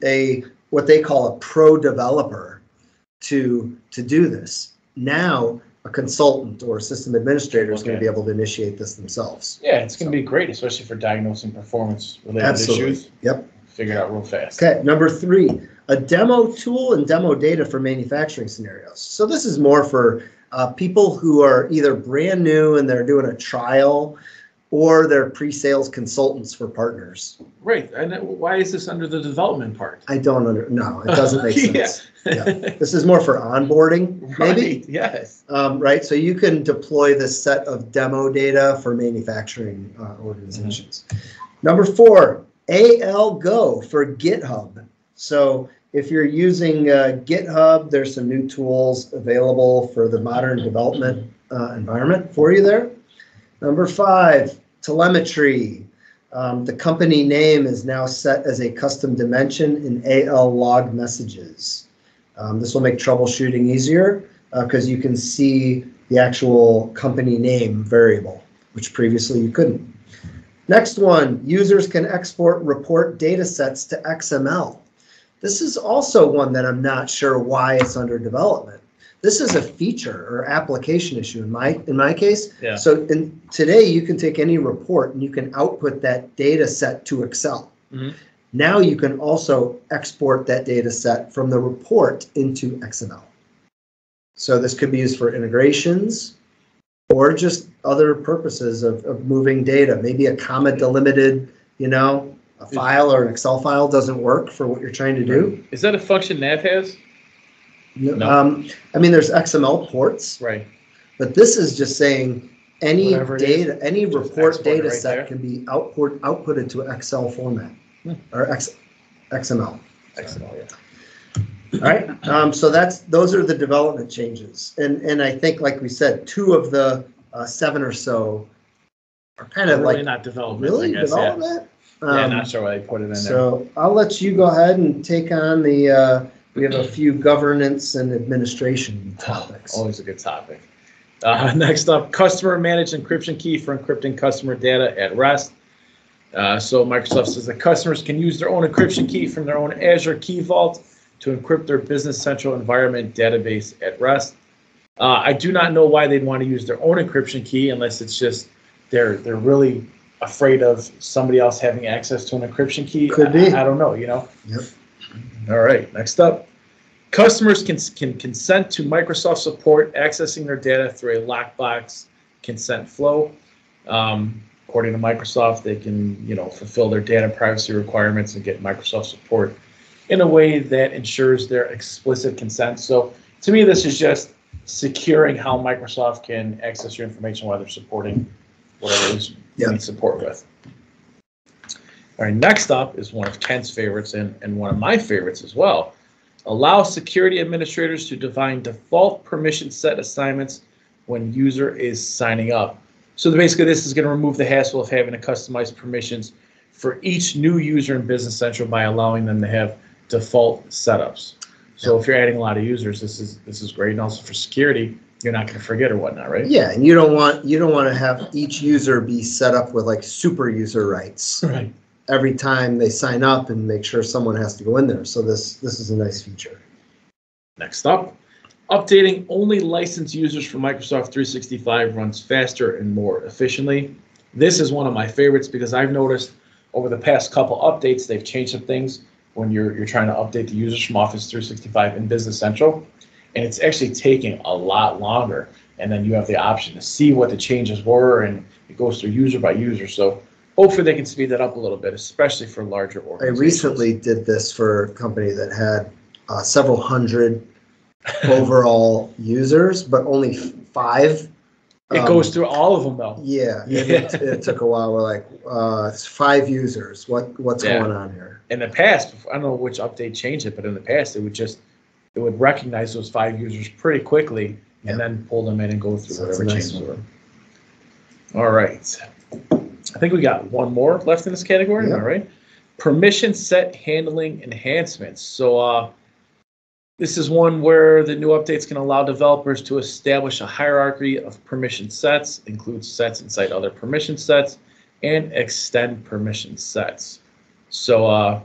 [SPEAKER 1] what they call a pro developer to do this. Now a consultant or a system administrator is going to be able to initiate this themselves.
[SPEAKER 2] Yeah, it's going to be great, especially for diagnosing performance-related issues.
[SPEAKER 1] Yep.
[SPEAKER 2] Figure it out real fast.
[SPEAKER 1] Okay, number 3, a demo tool and demo data for manufacturing scenarios. So this is more for people who are either brand new and they're doing a trial, or they're pre-sales consultants for partners.
[SPEAKER 2] Right, and why is this under the development part?
[SPEAKER 1] I don't no, it doesn't make sense.
[SPEAKER 2] Yeah.
[SPEAKER 1] This is more for onboarding, maybe?
[SPEAKER 2] Right, yes.
[SPEAKER 1] Right, so you can deploy this set of demo data for manufacturing organizations. Number 4, AL Go for GitHub. So if you're using GitHub, there's some new tools available for the modern development environment for you there. Number 5, telemetry. The company name is now set as a custom dimension in AL log messages. This will make troubleshooting easier because you can see the actual company name variable, which previously you couldn't. Next one, users can export report data sets to XML. This is also one that I'm not sure why it's under development. This is a feature or application issue in my case.
[SPEAKER 2] Yeah.
[SPEAKER 1] So today you can take any report and you can output that data set to Excel.
[SPEAKER 2] Mm-hmm.
[SPEAKER 1] Now you can also export that data set from the report into XML. So this could be used for integrations or just other purposes of moving data. Maybe a comma delimited, a file or an Excel file doesn't work for what you're trying to do.
[SPEAKER 2] Is that a function Nav has?
[SPEAKER 1] No. I mean, there's XML ports,
[SPEAKER 2] Right.
[SPEAKER 1] but this is just saying any
[SPEAKER 2] Whatever it
[SPEAKER 1] data,
[SPEAKER 2] is,
[SPEAKER 1] any
[SPEAKER 2] just
[SPEAKER 1] report
[SPEAKER 2] export it
[SPEAKER 1] data
[SPEAKER 2] right
[SPEAKER 1] set
[SPEAKER 2] there.
[SPEAKER 1] can be outputted to Excel format or XML.
[SPEAKER 2] Excellent. Yeah.
[SPEAKER 1] All right. So those are the development changes, and I think, like we said, 2 of the 7 or so are kind of
[SPEAKER 2] Really
[SPEAKER 1] like
[SPEAKER 2] not development.
[SPEAKER 1] really
[SPEAKER 2] I guess,
[SPEAKER 1] development.
[SPEAKER 2] Yeah, not sure why they put it in there.
[SPEAKER 1] So I'll let you go ahead and take on the. We have a few governance and administration topics.
[SPEAKER 2] Always a good topic. Next up, customer managed encryption key for encrypting customer data at rest. So Microsoft says that customers can use their own encryption key from their own Azure Key Vault to encrypt their Business Central environment database at rest. I do not know why they'd want to use their own encryption key unless it's just they're really afraid of somebody else having access to an encryption key.
[SPEAKER 1] Could be.
[SPEAKER 2] I don't know,
[SPEAKER 1] Yep.
[SPEAKER 2] All right, next up. Customers can consent to Microsoft support accessing their data through a lockbox consent flow. According to Microsoft, they can fulfill their data privacy requirements and get Microsoft support in a way that ensures their explicit consent. So to me, this is just securing how Microsoft can access your information while they're supporting whatever it is you need support with. All right, next up is one of Ken's favorites and one of my favorites as well. Allow security administrators to define default permission set assignments when user is signing up. So basically, this is going to remove the hassle of having to customize permissions for each new user in Business Central by allowing them to have default setups. So if you're adding a lot of users, this is great, and also for security, you're not going to forget or whatnot, right?
[SPEAKER 1] Yeah, and you don't want to have each user be set up with like super user rights.
[SPEAKER 2] Right.
[SPEAKER 1] Every time they sign up and make sure someone has to go in there. So this is a nice feature.
[SPEAKER 2] Next up, updating only licensed users for Microsoft 365 runs faster and more efficiently. This is one of my favorites because I've noticed over the past couple updates, they've changed some things when you're trying to update the users from Office 365 in Business Central. And it's actually taking a lot longer. And then you have the option to see what the changes were, and it goes through user by user. So hopefully they can speed that up a little bit, especially for larger
[SPEAKER 1] I
[SPEAKER 2] organizations.
[SPEAKER 1] recently did this for a company that had several hundred overall users, but only 5.
[SPEAKER 2] It goes through all of them, though.
[SPEAKER 1] Yeah, it took a while. We're like, it's 5 users. What's going on here?
[SPEAKER 2] In the past, I don't know which update changed it, but in the past, it would recognize those 5 users pretty quickly and then pull them in and go through whatever changes were. All right. I think we got one more left in this category. All right. Permission set handling enhancements. So this is one where the new updates can allow developers to establish a hierarchy of permission sets, include sets inside other permission sets, and extend permission sets. So,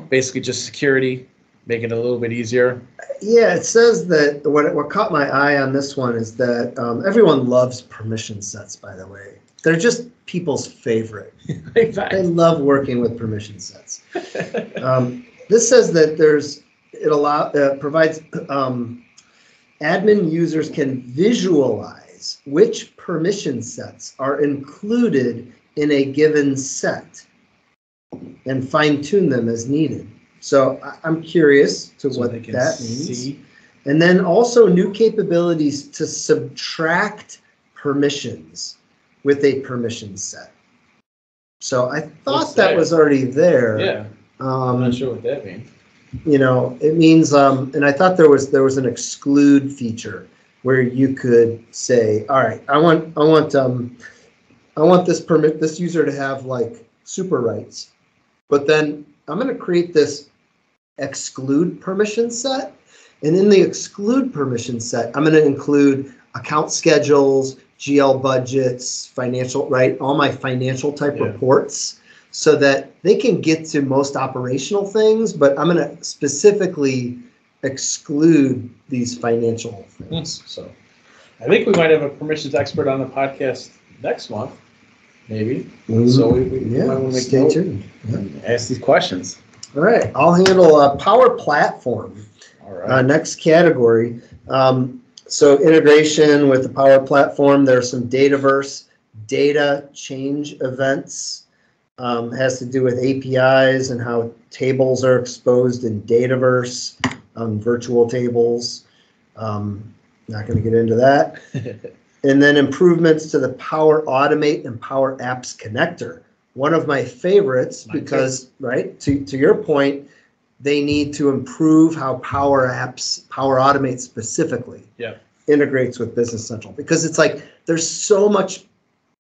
[SPEAKER 2] basically just security, making it a little bit easier.
[SPEAKER 1] Yeah, it says that what caught my eye on this one is that everyone loves permission sets, by the way. They're just people's favorite. They love working with permission sets. This says that it provides admin users can visualize which permission sets are included in a given set and fine-tune them as needed. So I'm curious to what that means. And then also new capabilities to subtract permissions with a permission set. So I thought that was already there.
[SPEAKER 2] Yeah. I'm not sure what that means.
[SPEAKER 1] it means, and I thought there was an exclude feature where you could say, all right, I want this user to have like super rights, but then I'm going to create this exclude permission set. And in the exclude permission set, I'm going to include account schedules, GL budgets, financial, right? All my financial type reports, so that they can get to most operational things, but I'm going to specifically exclude these financial things. So
[SPEAKER 2] I think we might have a permissions expert on the podcast next month, maybe. So we might want to make
[SPEAKER 1] stay tuned.
[SPEAKER 2] Ask these questions.
[SPEAKER 1] All right, I'll handle Power Platform.
[SPEAKER 2] All right.
[SPEAKER 1] Next category. So integration with the Power Platform. There's some Dataverse data change events. Has to do with APIs and how tables are exposed in Dataverse, virtual tables. Not going to get into that. And then improvements to the Power Automate and Power Apps connector. One of my favorites because, right, to your point, they need to improve how Power Automate specifically integrates with Business Central, because it's like there's so much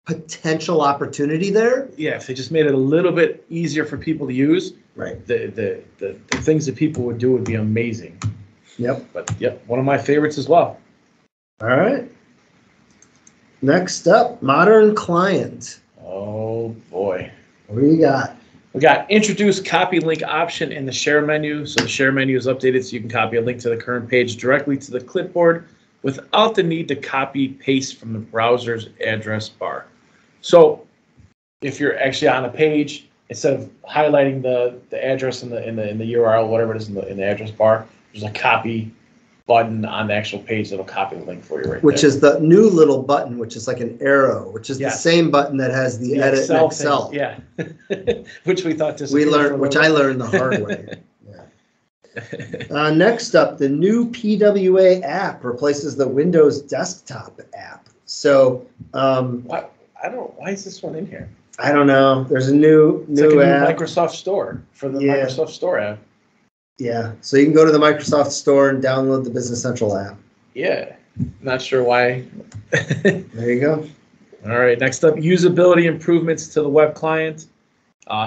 [SPEAKER 1] potential opportunity there.
[SPEAKER 2] Yeah, if they just made it a little bit easier for people to use,
[SPEAKER 1] right,
[SPEAKER 2] the things that people would do would be amazing.
[SPEAKER 1] Yep.
[SPEAKER 2] But one of my favorites as well.
[SPEAKER 1] All right. Next up, Modern Client.
[SPEAKER 2] Oh boy.
[SPEAKER 1] What do you got?
[SPEAKER 2] We got introduce copy link option in the share menu. So the share menu is updated so you can copy a link to the current page directly to the clipboard without the need to copy paste from the browser's address bar. So if you're actually on a page, instead of highlighting the address in the URL, whatever it is in the address bar, there's a copy button on the actual page that'll copy the link for you right
[SPEAKER 1] which
[SPEAKER 2] there.
[SPEAKER 1] Is the new little button, which is like an arrow, which is the same button that has the edit in Excel.
[SPEAKER 2] Yeah. Which we thought this
[SPEAKER 1] I learned the hard way. Yeah. Next up, the new PWA app replaces the Windows desktop app. So
[SPEAKER 2] why is this one in here?
[SPEAKER 1] I don't know. There's a new
[SPEAKER 2] It's like a
[SPEAKER 1] app.
[SPEAKER 2] new Microsoft Store for the Microsoft Store app.
[SPEAKER 1] Yeah, so you can go to the Microsoft Store and download the Business Central app.
[SPEAKER 2] Yeah, not sure why.
[SPEAKER 1] There you go.
[SPEAKER 2] All right, next up, usability improvements to the web client.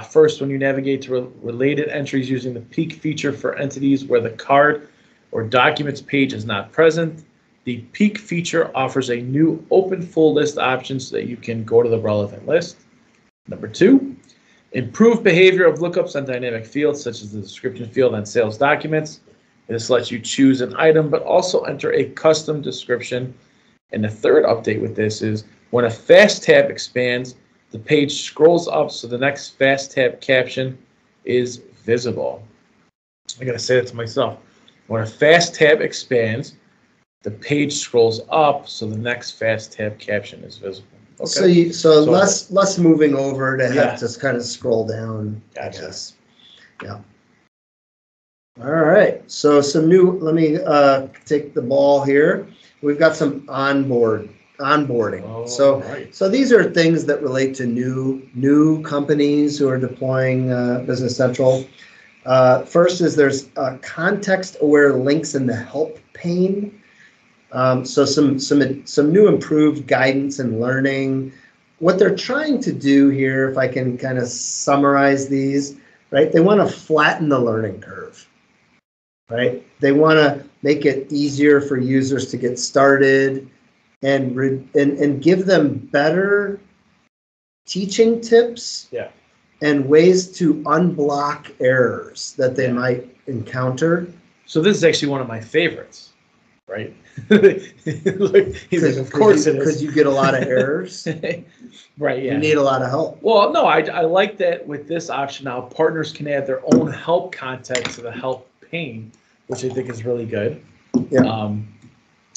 [SPEAKER 2] First, when you navigate to related entries using the peek feature for entities where the card or documents page is not present, the peek feature offers a new open full list option so that you can go to the relevant list. Number 2, improve behavior of lookups on dynamic fields such as the description field on sales documents. This lets you choose an item but also enter a custom description. And the third update with this is when a fast tab expands, the page scrolls up so the next fast tab caption is visible. I gotta say that to myself. When a fast tab expands, the page scrolls up so the next fast tab caption is visible. Okay.
[SPEAKER 1] So less moving over to have to kind of scroll down.
[SPEAKER 2] Gotcha.
[SPEAKER 1] I guess. Yeah. All right. So some new. Let me take the ball here. We've got some onboarding. So these are things that relate to new companies who are deploying Business Central. First is there's context-aware links in the help pane. So some new improved guidance and learning. What they're trying to do here, if I can kind of summarize these, right? They want to flatten the learning curve, right? They want to make it easier for users to get started and give them better teaching tips and ways to unblock errors that they might encounter.
[SPEAKER 2] So this is actually one of my favorites. Right? Of course it is.
[SPEAKER 1] Because you get a lot of errors.
[SPEAKER 2] Right, yeah.
[SPEAKER 1] You need a lot of help.
[SPEAKER 2] Well, no, I like that with this option now, partners can add their own help content to the help pane, which I think is really good.
[SPEAKER 1] Yeah.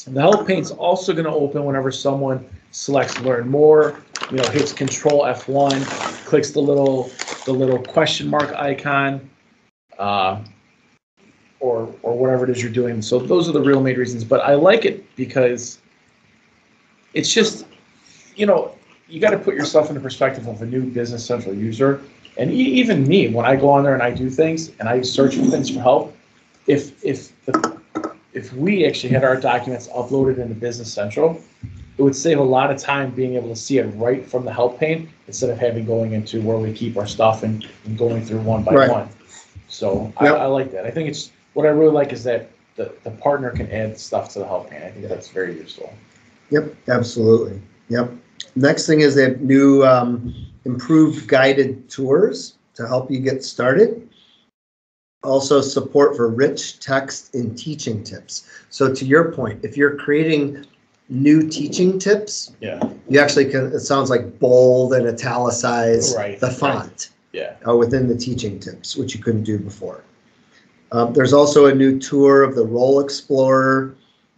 [SPEAKER 2] The help pane is also going to open whenever someone selects learn more, hits Control F1, clicks the little question mark icon. Or whatever it is you're doing. So those are the real main reasons. But I like it because it's just, you got to put yourself in the perspective of a new Business Central user. And even me, when I go on there and I do things and I search for things for help, if we actually had our documents uploaded into Business Central, it would save a lot of time being able to see it right from the help pane instead of having going into where we keep our stuff and going through one by
[SPEAKER 1] Right.
[SPEAKER 2] one. So
[SPEAKER 1] Yep.
[SPEAKER 2] I like that. I think it's what I really like is that the partner can add stuff to the help pane. I think that's very useful.
[SPEAKER 1] Yep, absolutely. Yep. Next thing is they have new improved guided tours to help you get started. Also support for rich text and teaching tips. So to your point, if you're creating new teaching tips,
[SPEAKER 2] Yeah.
[SPEAKER 1] you actually can, it sounds like bold and italicize
[SPEAKER 2] Right,
[SPEAKER 1] the
[SPEAKER 2] right.
[SPEAKER 1] font
[SPEAKER 2] Yeah.
[SPEAKER 1] within the teaching tips, which you couldn't do before. There's also a new tour of the Role Explorer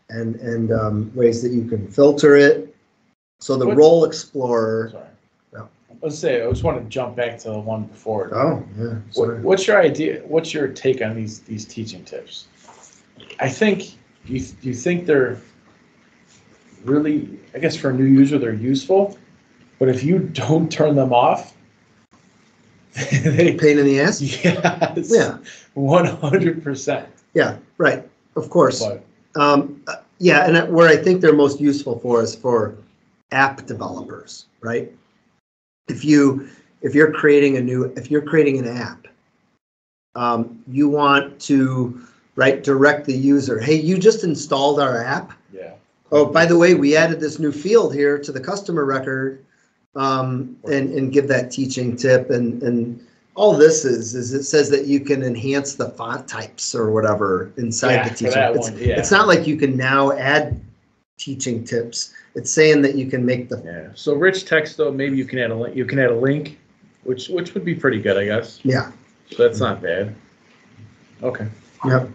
[SPEAKER 1] and ways that you can filter it. So the
[SPEAKER 2] What-
[SPEAKER 1] Role Explorer.
[SPEAKER 2] Sorry.
[SPEAKER 1] Yeah.
[SPEAKER 2] Let's say I just want to jump back to the one before.
[SPEAKER 1] Oh, yeah. Sorry.
[SPEAKER 2] What's your idea? What's your take on these teaching tips? I think you think they're really, I guess for a new user they're useful, but if you don't turn them off, they
[SPEAKER 1] Pain in the ass?
[SPEAKER 2] yes,
[SPEAKER 1] Yeah.
[SPEAKER 2] 100%.
[SPEAKER 1] Yeah, right. Of course.
[SPEAKER 2] But
[SPEAKER 1] Yeah, and where I think they're most useful for is for app developers, right? If you're creating an app, you want to direct the user. Hey, you just installed our app.
[SPEAKER 2] yeah,
[SPEAKER 1] Oh, by the way, we added this new field here to the customer record, and give that teaching tip. And all this is it says that you can enhance the font types or whatever inside
[SPEAKER 2] Yeah,
[SPEAKER 1] the
[SPEAKER 2] for
[SPEAKER 1] teaching.
[SPEAKER 2] that
[SPEAKER 1] It's,
[SPEAKER 2] one, yeah.
[SPEAKER 1] it's not like you can now add teaching tips. It's saying that you can make the
[SPEAKER 2] yeah. So rich text though, maybe you can add a link. You can add a link, which would be pretty good, I guess.
[SPEAKER 1] yeah.
[SPEAKER 2] So that's not bad. Okay.
[SPEAKER 1] Yep.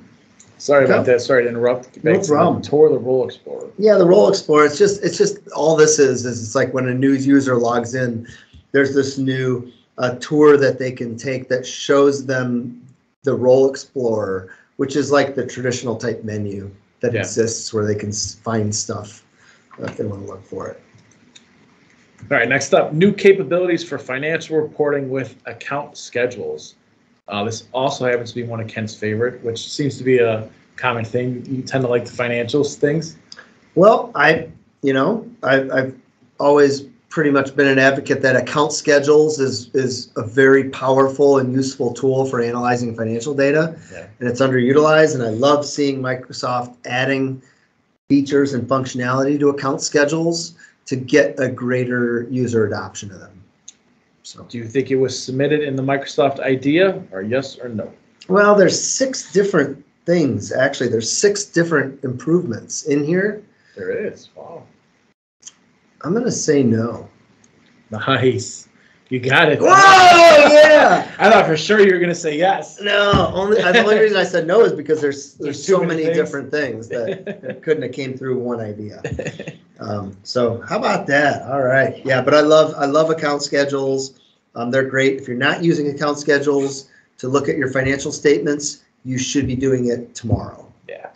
[SPEAKER 2] Sorry about
[SPEAKER 1] Okay.
[SPEAKER 2] that. Sorry to interrupt.
[SPEAKER 1] No
[SPEAKER 2] Back to
[SPEAKER 1] problem.
[SPEAKER 2] the tour of the Role Explorer.
[SPEAKER 1] Yeah, the Role Explorer. It's just all this is it's like when a new user logs in, there's this new tour that they can take that shows them the Role Explorer, which is like the traditional type menu that
[SPEAKER 2] Yeah.
[SPEAKER 1] exists where they can find stuff if they want to look for it.
[SPEAKER 2] All right, next up, new capabilities for financial reporting with account schedules. This also happens to be one of Ken's favorite, which seems to be a common thing. You tend to like the financials things.
[SPEAKER 1] Well, I've always pretty much been an advocate that account schedules is a very powerful and useful tool for analyzing financial data,
[SPEAKER 2] Yeah.
[SPEAKER 1] and it's underutilized. And I love seeing Microsoft adding features and functionality to account schedules to get a greater user adoption of them. So,
[SPEAKER 2] Do you think it was submitted in the Microsoft idea, or yes or no?
[SPEAKER 1] well, there's 6 different things. Actually, there's 6 different improvements in here.
[SPEAKER 2] There it is. Wow.
[SPEAKER 1] I'm gonna say no.
[SPEAKER 2] Nice. You got it.
[SPEAKER 1] Whoa, yeah.
[SPEAKER 2] I thought for sure you were going to say yes.
[SPEAKER 1] No, the only reason I said no is because there's
[SPEAKER 2] There's too
[SPEAKER 1] so
[SPEAKER 2] many
[SPEAKER 1] many
[SPEAKER 2] things.
[SPEAKER 1] different things that couldn't have came through one idea. So how about that? All right, yeah, but I love account schedules. They're great. If you're not using account schedules to look at your financial statements, you should be doing it tomorrow.
[SPEAKER 2] Yeah.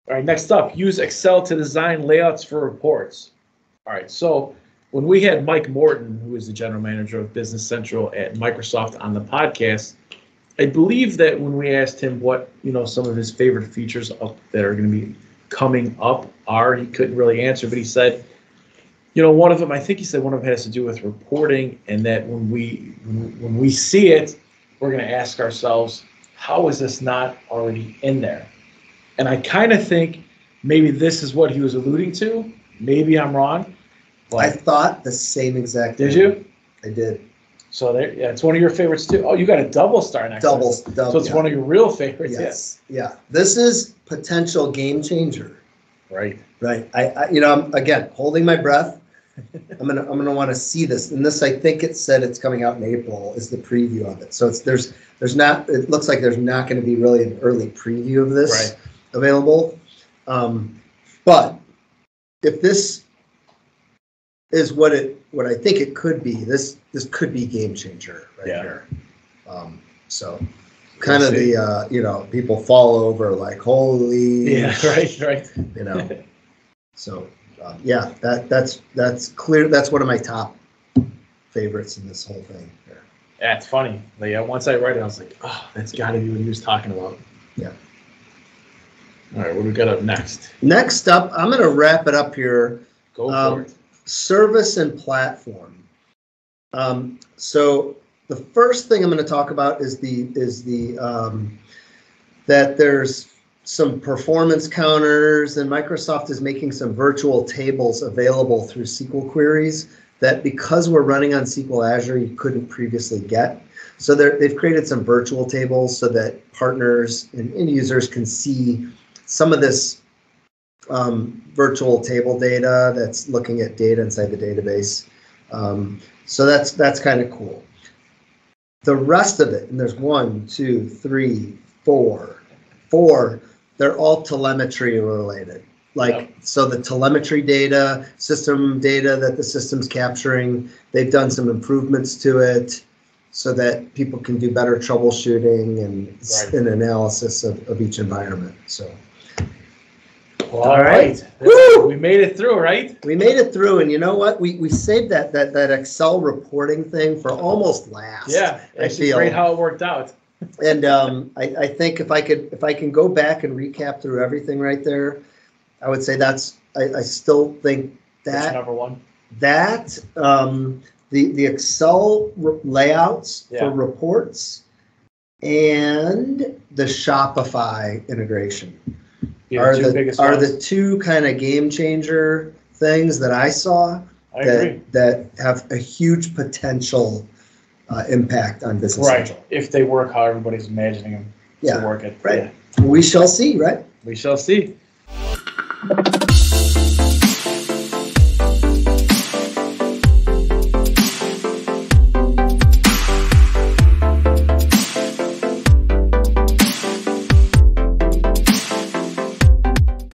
[SPEAKER 2] All right, next up, use Excel to design layouts for reports. All right, so when we had Mike Morton, who is the general manager of Business Central at Microsoft, on the podcast, I believe that when we asked him what some of his favorite features that are going to be coming up are, he couldn't really answer, but he said, one of them, I think he said one of them has to do with reporting, and that when we see it, we're going to ask ourselves, how is this not already in there? And I kind of think maybe this is what he was alluding to. Maybe I'm wrong. But
[SPEAKER 1] I thought the same exact thing.
[SPEAKER 2] did you?
[SPEAKER 1] I did.
[SPEAKER 2] So there, yeah, it's one of your favorites too. Oh, you got a double star next.
[SPEAKER 1] Double.
[SPEAKER 2] So it's
[SPEAKER 1] yeah.
[SPEAKER 2] one of your real favorites.
[SPEAKER 1] Yes. Yeah. This is potential game changer.
[SPEAKER 2] Yeah. Right.
[SPEAKER 1] Right. I'm again holding my breath. I'm gonna want to see this. And this, I think it said it's coming out in April is the preview of it. So there's not. It looks like there's not going to be really an early preview of this available. But if this is what I think it could be, this could be game changer right here. So kind of the people fall over like holy.
[SPEAKER 2] Yeah. Right.
[SPEAKER 1] So Yeah, that's clear. That's one of my top favorites in this whole thing.
[SPEAKER 2] Yeah, it's funny. Like, once I read it, I was like, oh, that's got to be what he was talking about.
[SPEAKER 1] Yeah.
[SPEAKER 2] All right, what do we got up next?
[SPEAKER 1] Next up, I'm going to wrap it up here.
[SPEAKER 2] Go for it.
[SPEAKER 1] Service and platform. So the first thing I'm going to talk about is that there's some performance counters, and Microsoft is making some virtual tables available through SQL queries that, because we're running on SQL Azure, you couldn't previously get. So they've created some virtual tables so that partners and end users can see some of this virtual table data that's looking at data inside the database. So that's kind of cool. The rest of it, and there's 1, 2, 3, 4, they're all telemetry related. So the telemetry data, system data that the system's capturing, they've done some improvements to it so that people can do better troubleshooting and an analysis of each environment. So.
[SPEAKER 2] Well, all right. We made it through, right?
[SPEAKER 1] We made it through, and you know what? We saved that Excel reporting thing for almost last.
[SPEAKER 2] Yeah, it's great how it worked out.
[SPEAKER 1] And I think if I can go back and recap through everything right there, I would say I still think that.
[SPEAKER 2] Which number one?
[SPEAKER 1] That the Excel layouts for reports and the Shopify integration. Are the two kind of game changer things that I saw that have a huge potential impact on Business Central.
[SPEAKER 2] If they work how everybody's imagining them to work it.
[SPEAKER 1] Right. Yeah. We shall see, right?
[SPEAKER 2] We shall see.